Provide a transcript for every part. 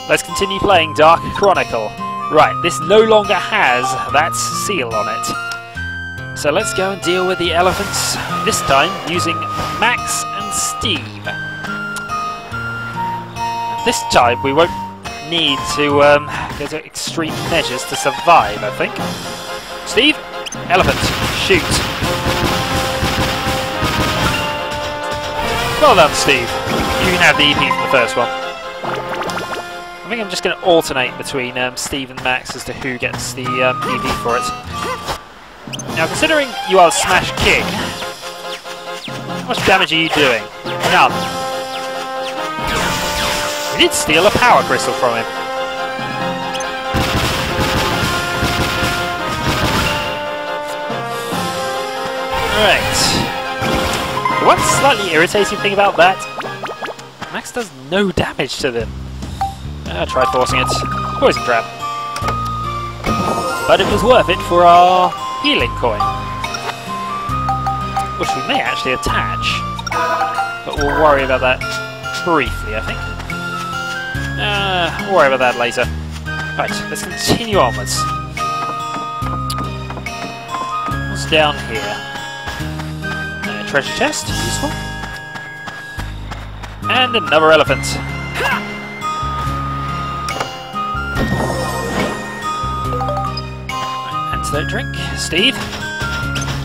Let's continue playing Dark Chronicle. Right, this no longer has that seal on it. So let's go and deal with the elephants, this time using Max and Steve. This time we won't need to go to extreme measures to survive, I think. Steve, elephant, shoot. Well done, Steve. You can have the EP from the first one. I think I'm just going to alternate between Steve and Max as to who gets the EP for it. Now, considering you are the Smash King, how much damage are you doing? None. We did steal a power crystal from him. Right. The one slightly irritating thing about that, Max does no damage to them. I tried forcing it. Poison trap. But it was worth it for our healing coin, which we may actually attach, but we'll worry about that briefly, I think. We'll worry about that later. Right, let's continue onwards. What's down here? Treasure chest, useful. And another elephant. Antidote drink. Steve.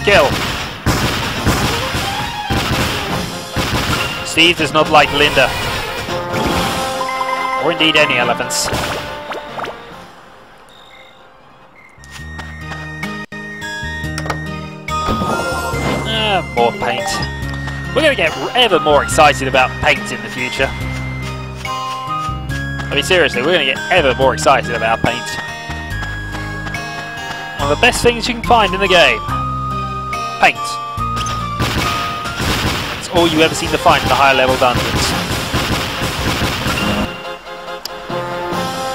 Kill. Steve does not like Linda. Or indeed any elephants. More paint. We're going to get ever more excited about paint in the future. I mean, seriously, we're going to get ever more excited about paint. One of the best things you can find in the game. Paint. It's all you ever seem to find in the higher level dungeons.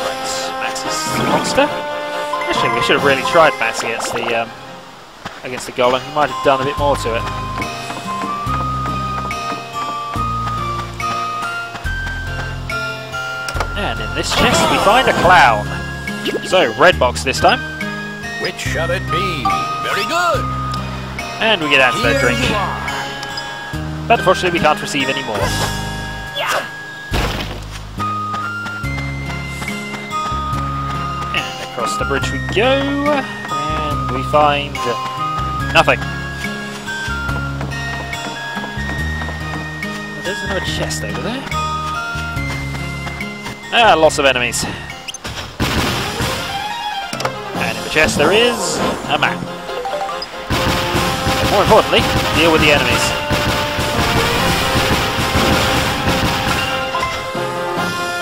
Right, Max's monster. Actually, we should have really tried Max against the golem. He might have done a bit more to it. And in this chest we find a clown. So, red box this time. Which shall it be? Very good. And we get antidote drink. But unfortunately we can't receive any more. And across the bridge we go. And we find nothing. There's another chest over there. Ah, lots of enemies. And in the chest there is a map. But more importantly, deal with the enemies.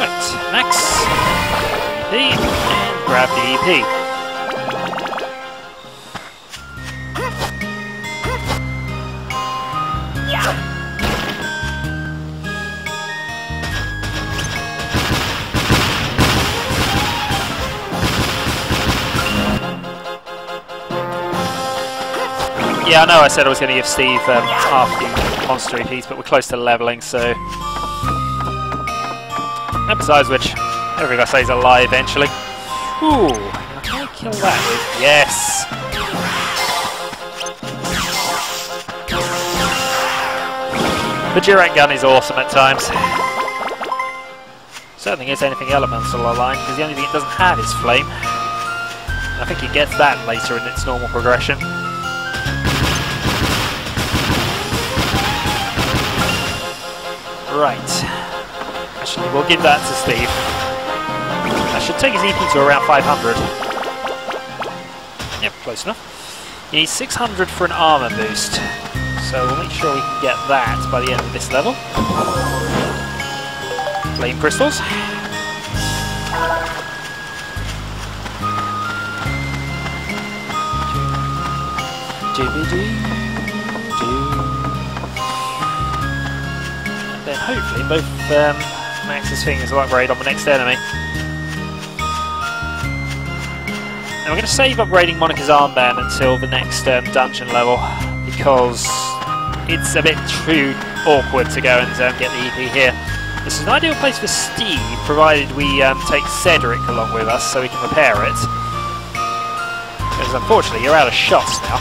Right, Max, EP, and grab the EP. Yeah, I know I said I was going to give Steve half the monster EPs, but we're close to leveling, so... And besides which, everything I say is a lie eventually. Ooh, can I kill that with? Yes! The direct gun is awesome at times. Certainly is anything elemental aligned, because the only thing it doesn't have is flame. And I think it gets that later in its normal progression. Right. Actually, we'll give that to Steve. That should take his EP to around 500. Yep, close enough. He needs 600 for an armor boost. So we'll make sure we can get that by the end of this level. Flame crystals. Then hopefully both Max's fingers will upgrade on the next enemy. And we're going to save upgrading Monica's armband until the next dungeon level, because it's a bit too awkward to go and get the EP here. This is an ideal place for Steve, provided we take Cedric along with us so we can repair it. Because unfortunately you're out of shots now.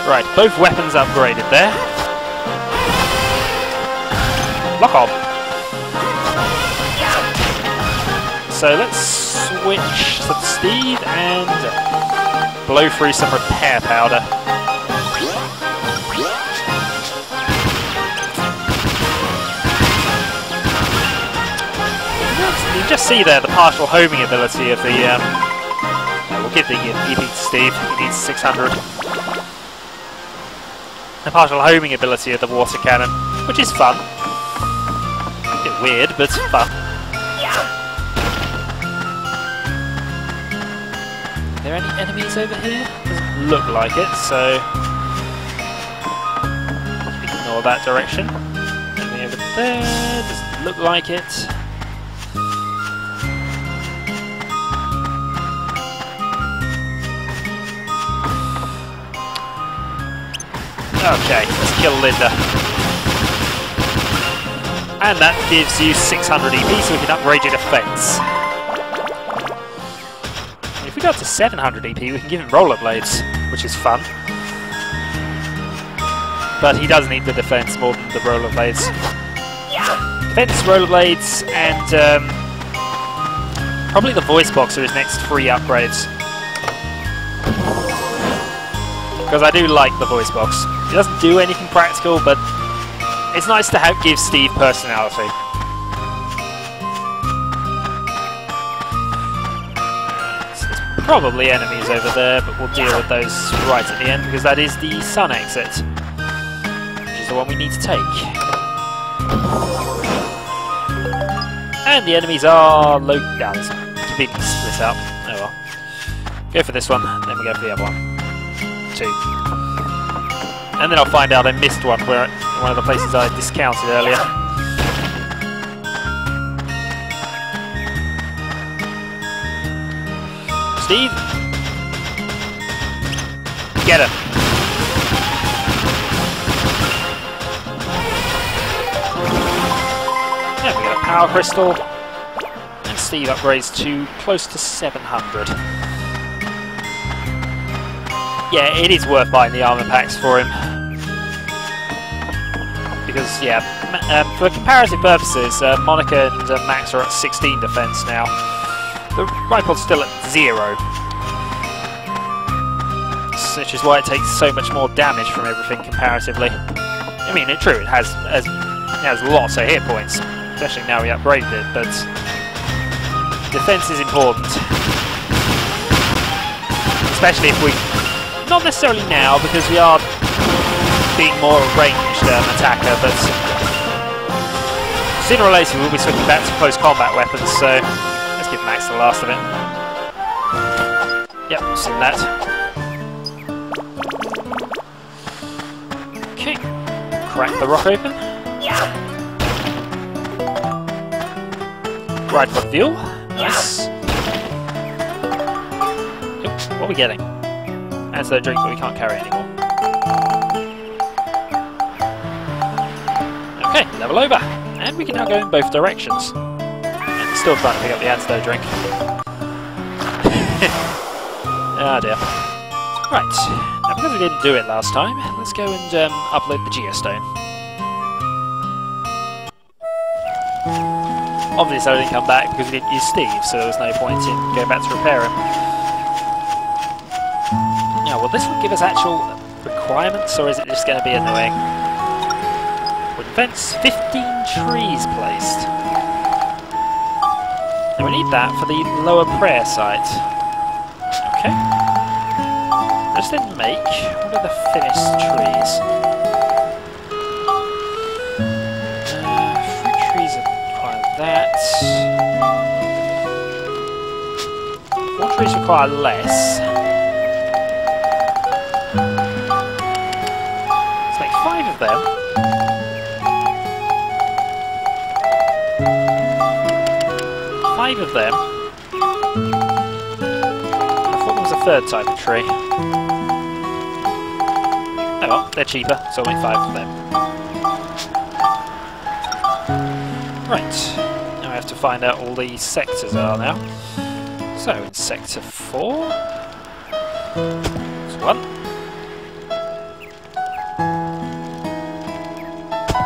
Right, both weapons upgraded there. Lock on. So let's switch to Steve and blow through some repair powder. You can just see there the partial homing ability of the... we'll give the EP to Steve, he needs 600. The partial homing ability of the water cannon, which is fun. A bit weird, but fun. Are there any enemies over here? Doesn't look like it, so ignore that direction. Enemy over there, doesn't look like it. Okay, let's kill Linda. And that gives you 600 EP, so we can upgrade your defense. If we go up to 700 EP, we can give him rollerblades, which is fun. But he does need the defense more than the rollerblades. Defense, rollerblades, and probably the voice box are his next 3 upgrades. Because I do like the voice box. It doesn't do anything practical, but it's nice to give Steve personality. So there's probably enemies over there, but we'll deal with those right at the end, because that is the sun exit, which is the one we need to take. And the enemies are low down. It's completely split up. Oh well. Go for this one, then we go for the other one. 2. And then I'll find out I missed one where one of the places I discounted earlier. Steve? Get him! There we go, power crystal. And Steve upgrades to close to 700. Yeah, it is worth buying the armor packs for him. Because, yeah, for comparative purposes, Monica and Max are at 16 defense now. The Ripod's still at 0. Which is why it takes so much more damage from everything comparatively. I mean, it's true, it has lots of hit points, especially now we upgraded it, but defense is important. Especially if we... Not necessarily now, because we are being more ranged attacker, but sooner or later we'll be switching back to close combat weapons, so let's give Max the last of it. Yep, seen that. Okay, crack the rock open. Right for fuel. Nice. Yep, what are we getting? Answer that drink, but we can't carry anymore. Okay, level over. And we can now go in both directions. And still trying to pick up the antidote drink. Ah dear. Right, now because we didn't do it last time, let's go and upload the geostone. Obviously I didn't come back because we didn't use Steve, so there was no point in going back to repair him. Now, will this one give us actual requirements, or is it just going to be annoying? Wooden fence, 15 trees placed. And we need that for the lower prayer site. Okay. Let's then make... What are the finished trees? Fruit trees require that. More trees require less. Them. 5 5 of them. I thought there was a third type of tree. Oh well, they're cheaper, so only 5 of them. Right, now I have to find out all the sectors are now. So in sector 4, there's 1.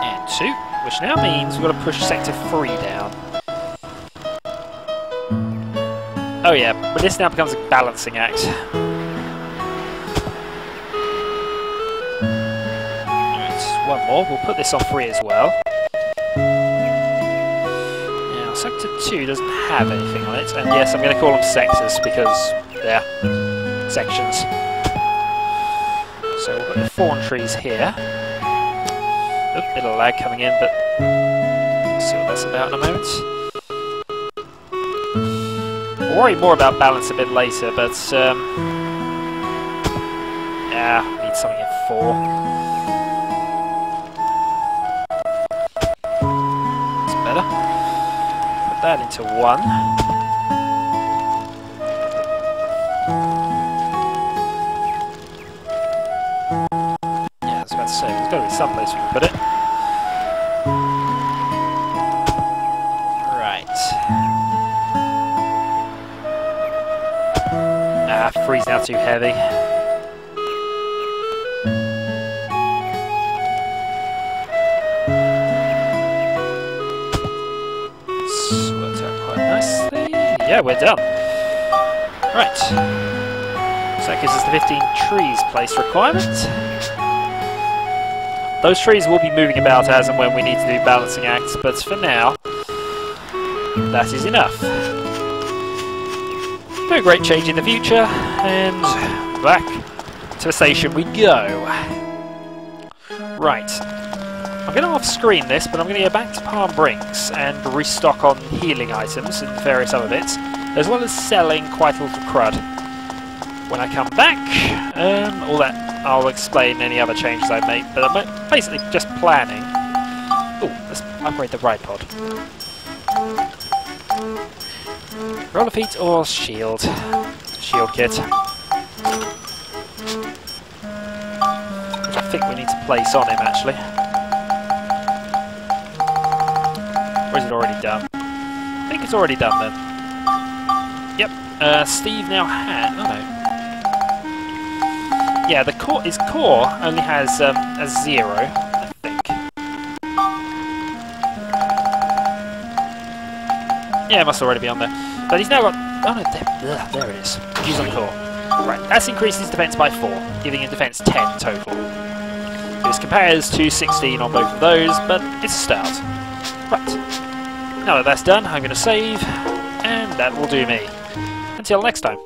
And 2, which now means we've got to push sector 3 down. Oh yeah, but this now becomes a balancing act. Alright, 1 more. We'll put this on 3 as well. Now, sector 2 doesn't have anything on it, and yes, I'm going to call them sectors because they're sections. So we'll put the thorn trees here. Oop, bit of lag coming in, but we'll see what that's about in a moment. We'll worry more about balance a bit later, but yeah, we need something at 4. That's better. Put that into 1. Yeah, I was about to say, there's got to be some place we can put it. Ah, 3's now too heavy. This worked out quite nicely. Yeah, we're done. Right. So that gives us the 15 trees place requirement. Those trees will be moving about as and when we need to do balancing acts, but for now, that is enough. No great change in the future, and back to the station we go. Right. I'm going to off-screen this, but I'm going to go back to Palm Brinks and restock on healing items and various other bits, as well as selling quite a little crud. When I come back, all that, I'll explain any other changes I make, but I'm basically just planning. Oh, let's upgrade the ride pod. Roller feet or shield? Shield kit. Which I think we need to place on him, actually. Or is it already done? I think it's already done then. Yep. Steve now had... Oh no. Yeah, the core, his core only has a 0, I think. Yeah, it must already be on there. But he's now got... Oh no, there it is. Use on core. Right, that's increased his defense by 4, giving him defense 10 total. This compares to 16 on both of those, but it's a start. Right. Now that that's done, I'm going to save, and that will do me. Until next time.